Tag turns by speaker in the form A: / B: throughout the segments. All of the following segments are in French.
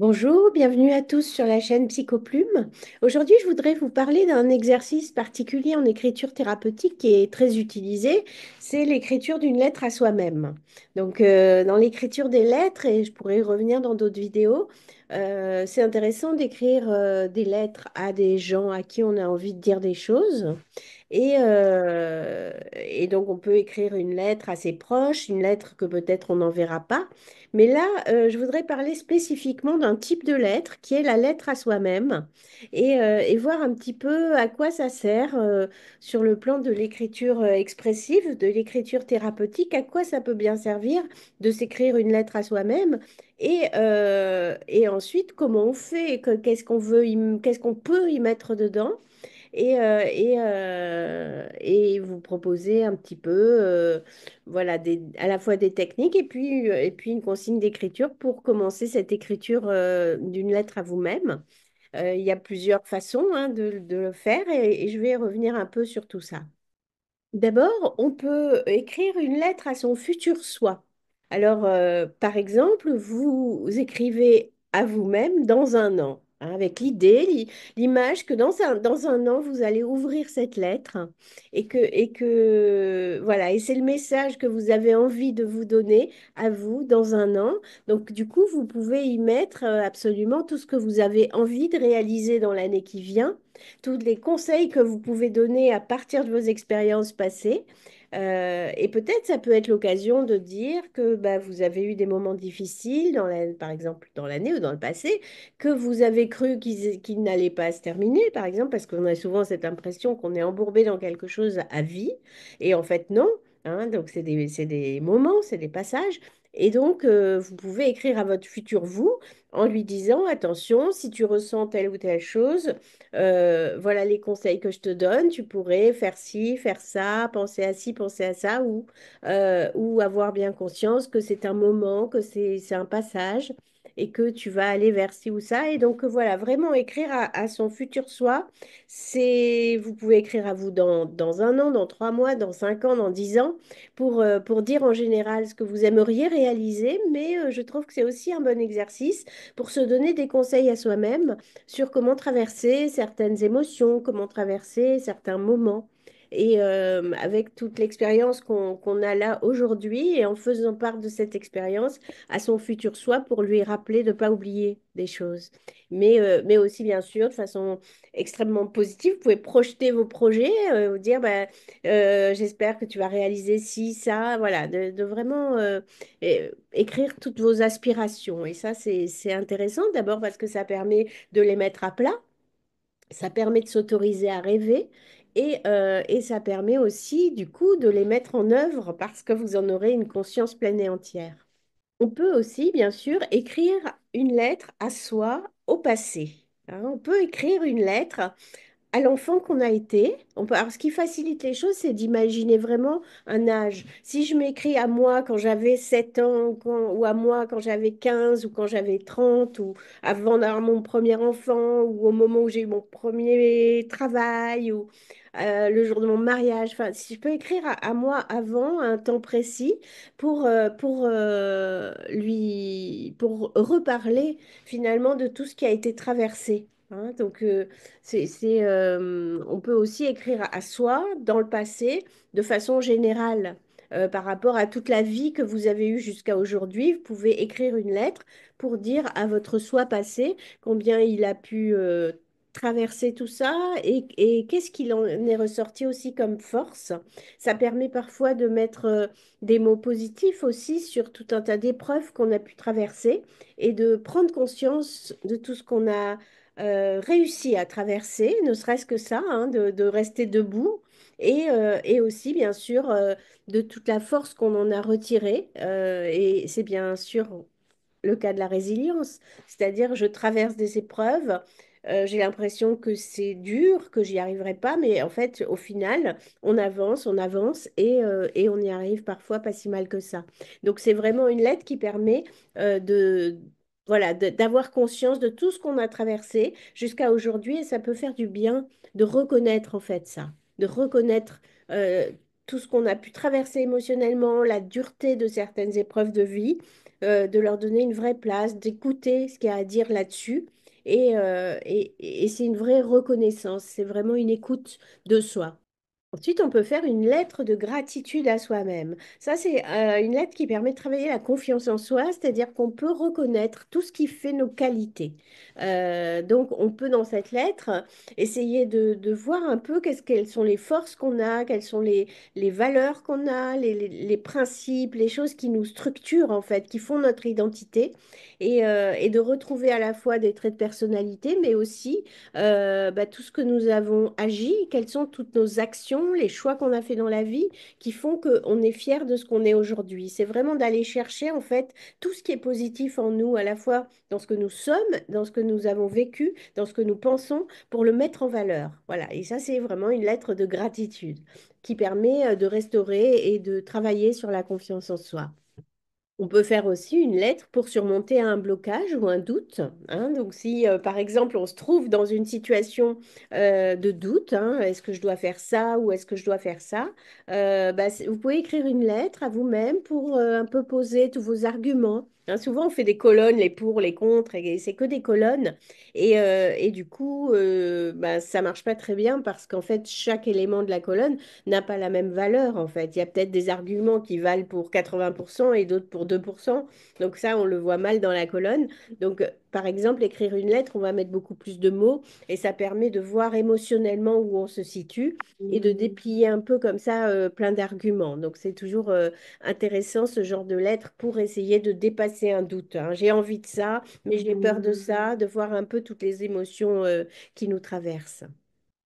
A: Bonjour, bienvenue à tous sur la chaîne Psychoplume. Aujourd'hui, je voudrais vous parler d'un exercice particulier en écriture thérapeutique qui est très utilisé, c'est l'écriture d'une lettre à soi-même. Donc, dans l'écriture des lettres, et je pourrais y revenir dans d'autres vidéos, c'est intéressant d'écrire des lettres à des gens à qui on a envie de dire des choses. Et donc, on peut écrire une lettre à ses proches, une lettre que peut-être on n'enverra pas. Mais là, je voudrais parler spécifiquement d'un type de lettre qui est la lettre à soi-même et voir un petit peu à quoi ça sert sur le plan de l'écriture expressive, de l'écriture thérapeutique, à quoi ça peut bien servir de s'écrire une lettre à soi-même et ensuite comment on fait, qu'est-ce qu'on veut, qu'est-ce qu'on peut y mettre dedans et vous proposer un petit peu, voilà, à la fois des techniques et puis une consigne d'écriture pour commencer cette écriture d'une lettre à vous-même. Il y a plusieurs façons hein, de le faire et je vais revenir un peu sur tout ça. D'abord, on peut écrire une lettre à son futur soi. Alors, par exemple, vous écrivez à vous-même dans un an, hein, avec l'image que dans un an, vous allez ouvrir cette lettre voilà, et c'est le message que vous avez envie de vous donner à vous dans un an. Donc, du coup, vous pouvez y mettre absolument tout ce que vous avez envie de réaliser dans l'année qui vient, tous les conseils que vous pouvez donner à partir de vos expériences passées. Et peut-être ça peut être l'occasion de dire que bah, vous avez eu des moments difficiles, par exemple dans l'année ou dans le passé, que vous avez cru qu'ils n'allaient pas se terminer, par exemple, parce qu'on a souvent cette impression qu'on est embourbé dans quelque chose à vie, et en fait non. Hein, donc c'est des moments, c'est des passages. Et donc, vous pouvez écrire à votre futur vous en lui disant, attention, si tu ressens telle ou telle chose, voilà les conseils que je te donne. Tu pourrais faire ci, faire ça, penser à ci, penser à ça, ou avoir bien conscience que c'est un moment, que c'est un passage et que tu vas aller vers ci ou ça. Et donc, voilà, vraiment écrire à son futur soi. Vous pouvez écrire à vous dans un an, dans 3 mois, dans 5 ans, dans 10 ans, pour dire en général ce que vous aimeriez réaliser. Mais je trouve que c'est aussi un bon exercice pour se donner des conseils à soi-même sur comment traverser certaines émotions, comment traverser certains moments. Et avec toute l'expérience qu'on a là aujourd'hui, et en faisant part de cette expérience à son futur soi pour lui rappeler de ne pas oublier des choses. Mais aussi, bien sûr, de façon extrêmement positive, vous pouvez projeter vos projets, vous dire, bah, j'espère que tu vas réaliser ci, ça, voilà, de vraiment écrire toutes vos aspirations. Et ça, c'est intéressant, d'abord parce que ça permet de les mettre à plat. Ça permet de s'autoriser à rêver et ça permet aussi, du coup, de les mettre en œuvre parce que vous en aurez une conscience pleine et entière. On peut aussi, bien sûr, écrire une lettre à soi au passé. Hein, on peut écrire une lettre à l'enfant qu'on a été. Alors, ce qui facilite les choses, c'est d'imaginer vraiment un âge. Si je m'écris à moi quand j'avais 7 ans, ou à moi quand j'avais 15 ou quand j'avais 30 ou avant d'avoir mon premier enfant, ou au moment où j'ai eu mon premier travail, ou le jour de mon mariage, enfin, si je peux écrire à moi avant, à un temps précis, pour reparler finalement de tout ce qui a été traversé. Hein. Donc, on peut aussi écrire à soi dans le passé de façon générale par rapport à toute la vie que vous avez eue jusqu'à aujourd'hui. Vous pouvez écrire une lettre pour dire à votre soi passé combien il a pu traverser tout ça et qu'est-ce qu'il en est ressorti aussi comme force. Ça permet parfois de mettre des mots positifs aussi sur tout un tas d'épreuves qu'on a pu traverser et de prendre conscience de tout ce qu'on a réussi à traverser, ne serait-ce que ça, hein, de rester debout, et aussi, bien sûr, de toute la force qu'on en a retirée. Et c'est bien sûr le cas de la résilience, c'est-à-dire je traverse des épreuves. J'ai l'impression que c'est dur, que j'y arriverai pas, mais en fait, au final, on avance et on y arrive parfois pas si mal que ça. Donc, c'est vraiment une lettre qui permet voilà, d'avoir conscience de tout ce qu'on a traversé jusqu'à aujourd'hui et ça peut faire du bien de reconnaître en fait ça, de reconnaître tout ce qu'on a pu traverser émotionnellement, la dureté de certaines épreuves de vie, de leur donner une vraie place, d'écouter ce qu'il y a à dire là-dessus. Et c'est une vraie reconnaissance, c'est vraiment une écoute de soi. Ensuite, on peut faire une lettre de gratitude à soi-même. Ça, c'est une lettre qui permet de travailler la confiance en soi, c'est-à-dire qu'on peut reconnaître tout ce qui fait nos qualités. Donc, on peut dans cette lettre essayer de voir un peu quelles sont les forces qu'on a, quelles sont les valeurs qu'on a, les principes, les choses qui nous structurent en fait, qui font notre identité, et de retrouver à la fois des traits de personnalité, mais aussi tout ce que nous avons agi, quelles sont toutes nos actions, les choix qu'on a fait dans la vie qui font qu'on est fier de ce qu'on est aujourd'hui. C'est vraiment d'aller chercher en fait tout ce qui est positif en nous, à la fois dans ce que nous sommes, dans ce que nous avons vécu, dans ce que nous pensons, pour le mettre en valeur. Voilà, et ça c'est vraiment une lettre de gratitude qui permet de restaurer et de travailler sur la confiance en soi. On peut faire aussi une lettre pour surmonter un blocage ou un doute, hein. Donc, si par exemple on se trouve dans une situation de doute, hein, est-ce que je dois faire ça ou est-ce que je dois faire ça, vous pouvez écrire une lettre à vous-même pour un peu poser tous vos arguments. Hein. Souvent, on fait des colonnes, les pour, les contre, et c'est que des colonnes. Et du coup, ça marche pas très bien parce qu'en fait, chaque élément de la colonne n'a pas la même valeur en fait. Il y a peut-être des arguments qui valent pour 80% et d'autres pour 2%. Donc ça, on le voit mal dans la colonne. Donc, par exemple, écrire une lettre, on va mettre beaucoup plus de mots et ça permet de voir émotionnellement où on se situe et de déplier un peu comme ça plein d'arguments. Donc c'est toujours intéressant ce genre de lettre pour essayer de dépasser un doute. Hein. J'ai envie de ça, mais j'ai peur de ça, de voir un peu toutes les émotions qui nous traversent.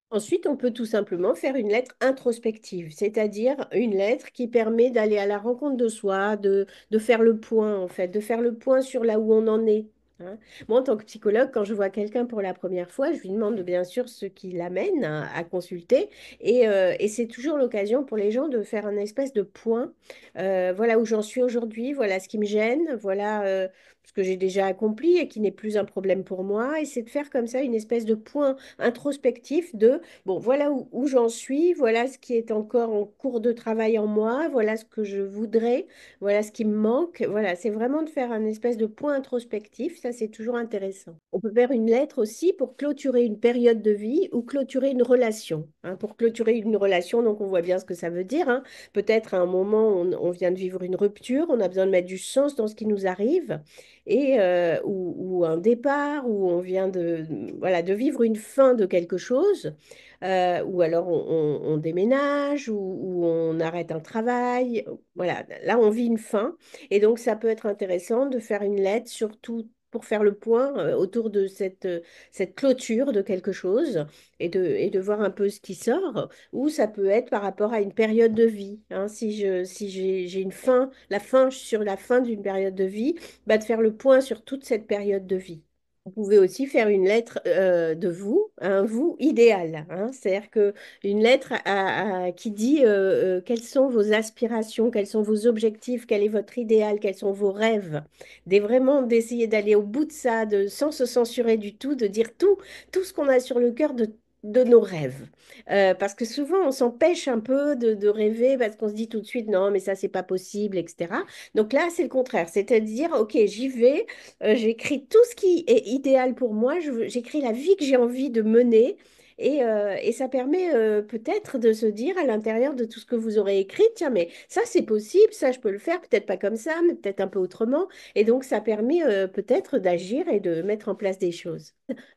A: Ensuite, on peut tout simplement faire une lettre introspective, c'est-à-dire une lettre qui permet d'aller à la rencontre de soi, de faire le point, en fait, de faire le point sur là où on en est. Hein. Moi, en tant que psychologue, quand je vois quelqu'un pour la première fois, je lui demande bien sûr ce qui l'amène à consulter. Et c'est toujours l'occasion pour les gens de faire un espèce de point. Voilà où j'en suis aujourd'hui, voilà ce qui me gêne, voilà ce que j'ai déjà accompli et qui n'est plus un problème pour moi. Et c'est de faire comme ça une espèce de point introspectif de bon, voilà où j'en suis, voilà ce qui est encore en cours de travail en moi, voilà ce que je voudrais, voilà ce qui me manque. Voilà, c'est vraiment de faire un espèce de point introspectif, ça c'est toujours intéressant. On peut faire une lettre aussi pour clôturer une période de vie ou clôturer une relation. Hein. Pour clôturer une relation, donc on voit bien ce que ça veut dire. Hein. Peut-être à un moment, on vient de vivre une rupture, on a besoin de mettre du sens dans ce qui nous arrive ou un départ, ou on vient voilà, de vivre une fin de quelque chose, ou alors on déménage, ou on arrête un travail. Voilà, là on vit une fin, et donc ça peut être intéressant de faire une lettre, surtout pour faire le point autour de cette clôture de quelque chose et de voir un peu ce qui sort, ou ça peut être par rapport à une période de vie. Hein. Si j'ai une fin, la fin sur la fin d'une période de vie, de faire le point sur toute cette période de vie. Vous pouvez aussi faire une lettre de vous, un vous idéal. Hein. C'est-à-dire que une lettre qui dit quelles sont vos aspirations, quels sont vos objectifs, quel est votre idéal, quels sont vos rêves. Vraiment d'essayer d'aller au bout de ça, sans se censurer du tout, de dire tout ce qu'on a sur le cœur de nos rêves. Parce que souvent, on s'empêche un peu de rêver parce qu'on se dit tout de suite, non, mais ça, c'est pas possible, etc. Donc là, c'est le contraire. C'est-à-dire, OK, j'y vais, j'écris tout ce qui est idéal pour moi, j'écris la vie que j'ai envie de mener. Et ça permet peut-être de se dire à l'intérieur de tout ce que vous aurez écrit, tiens, mais ça c'est possible, ça je peux le faire, peut-être pas comme ça, mais peut-être un peu autrement. Et donc ça permet peut-être d'agir et de mettre en place des choses.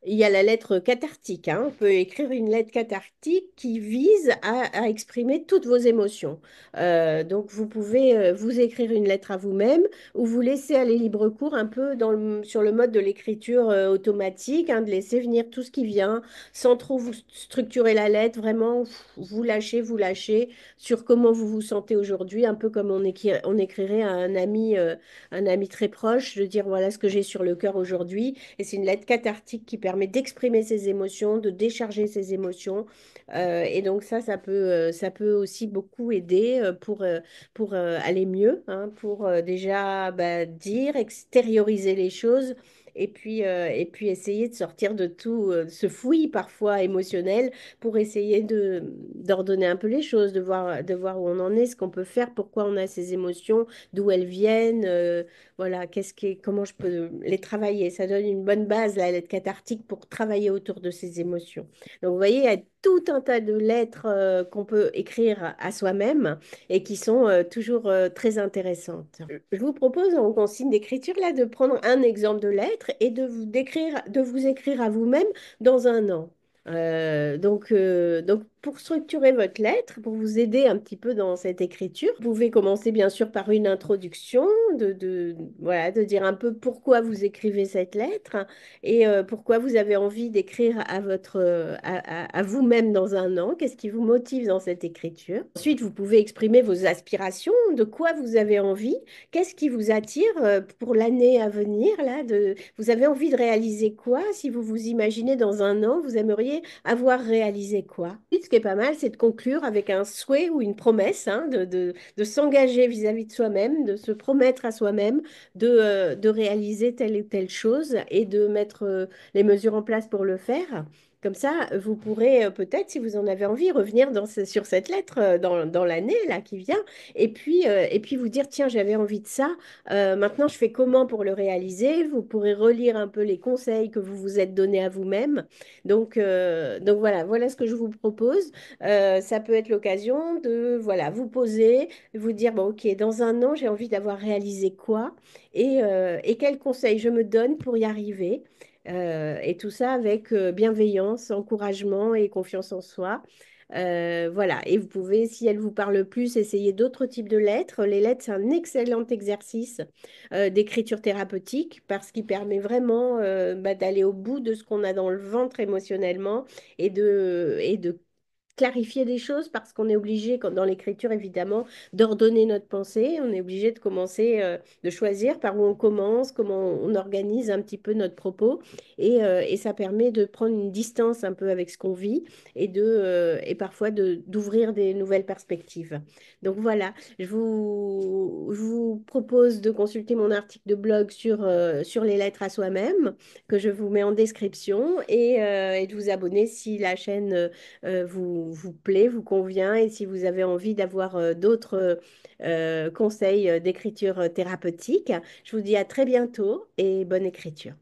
A: Il y a la lettre cathartique. Hein. On peut écrire une lettre cathartique qui vise à exprimer toutes vos émotions. Donc, vous pouvez vous écrire une lettre à vous-même ou vous laisser aller libre cours un peu sur le mode de l'écriture automatique, hein, de laisser venir tout ce qui vient sans trop vous structurer la lettre. Vraiment, vous lâchez sur comment vous vous sentez aujourd'hui, un peu comme on écrirait à un ami très proche, de dire voilà ce que j'ai sur le cœur aujourd'hui. Et c'est une lettre cathartique qui permet d'exprimer ses émotions, de décharger ses émotions. Et donc ça peut aussi beaucoup aider pour aller mieux, hein, pour déjà dire, extérioriser les choses et puis essayer de sortir de tout ce fouillis parfois émotionnel pour essayer d'ordonner un peu les choses, de voir où on en est, ce qu'on peut faire, pourquoi on a ces émotions, d'où elles viennent, voilà, comment je peux les travailler. Ça donne une bonne base, la lettre cathartique, pour travailler autour de ces émotions. Donc, vous voyez, il y a tout un tas de lettres qu'on peut écrire à soi-même et qui sont toujours très intéressantes. Je vous propose en consigne d'écriture là de prendre un exemple de lettre et de vous écrire à vous-même dans un an. Donc, pour structurer votre lettre, pour vous aider un petit peu dans cette écriture, vous pouvez commencer bien sûr par une introduction, voilà, de dire un peu pourquoi vous écrivez cette lettre et pourquoi vous avez envie d'écrire à vous-même dans un an, qu'est-ce qui vous motive dans cette écriture. Ensuite, vous pouvez exprimer vos aspirations, de quoi vous avez envie, qu'est-ce qui vous attire pour l'année à venir, vous avez envie de réaliser quoi? Si vous vous imaginez dans un an, vous aimeriez avoir réalisé quoi? Ensuite, ce qui est pas mal, c'est de conclure avec un souhait ou une promesse, hein, de s'engager vis-à-vis de soi-même, de se promettre à soi-même de réaliser telle ou telle chose et de mettre les mesures en place pour le faire. Comme ça, vous pourrez peut-être, si vous en avez envie, revenir sur cette lettre dans l'année là qui vient, et puis vous dire, tiens, j'avais envie de ça. Maintenant, je fais comment pour le réaliser? Vous pourrez relire un peu les conseils que vous vous êtes donnés à vous-même. Donc voilà, voilà ce que je vous propose. Ça peut être l'occasion de voilà, vous poser, vous dire, bon, ok, dans un an, j'ai envie d'avoir réalisé quoi et quels conseils je me donne pour y arriver. Et tout ça avec bienveillance, encouragement et confiance en soi. Voilà, et vous pouvez, si elle vous parle plus, essayer d'autres types de lettres. Les lettres, c'est un excellent exercice d'écriture thérapeutique parce qu'il permet vraiment d'aller au bout de ce qu'on a dans le ventre émotionnellement et de clarifier des choses parce qu'on est obligé, dans l'écriture évidemment, d'ordonner notre pensée. On est obligé de commencer, de choisir par où on commence, comment on organise un petit peu notre propos. Et ça permet de prendre une distance un peu avec ce qu'on vit et parfois d'ouvrir des nouvelles perspectives. Donc voilà, je vous propose de consulter mon article de blog sur les lettres à soi-même, que je vous mets en description, et de vous abonner si la chaîne vous plaît, vous convient, et si vous avez envie d'avoir d'autres conseils d'écriture thérapeutique. Je vous dis à très bientôt et bonne écriture.